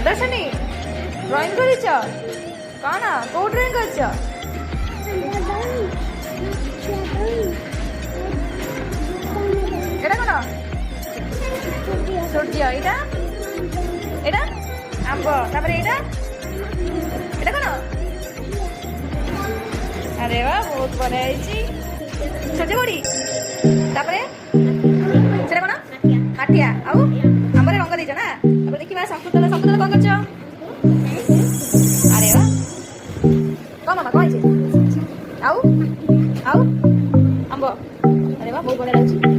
ପ୍ରଦର୍ଶନୀ ଡ୍ରଇଂ କରିଛ କ'ଣ କୋଉ ଡ୍ରଇଂ କରିଛ? ଏଇଟା କ'ଣ ସୂର୍ଯ୍ୟ ଏଇଟା ଏଇଟା ଆମ୍ବ ତାପରେ ଏଇଟା ଏଇଟା କ'ଣ? ଆରେ ବା ବହୁତ ବଢ଼ିଆ ହେଇଛି ସୂର୍ଯ୍ୟ ବଢ଼ି ତାପରେ ସେଟା କ'ଣ ମାଠିଆ ଆଉ ଆମ୍ବରେ ରଙ୍ଗ ଦେଇଛ ନା ତାପରେ ଦେଖିବା ଶଙ୍କୁତଳ ଶଙ୍କୁତଳ କ'ଣ କରୁଛ? ଆରେ ବା କ'ଣ ମାମା କ'ଣ ହେଇଛି ଆଉ ଆଉ ଆମ୍ବ ଆରେ ବା ବହୁତ ବଢ଼ିଆ ଲାଗୁଛି।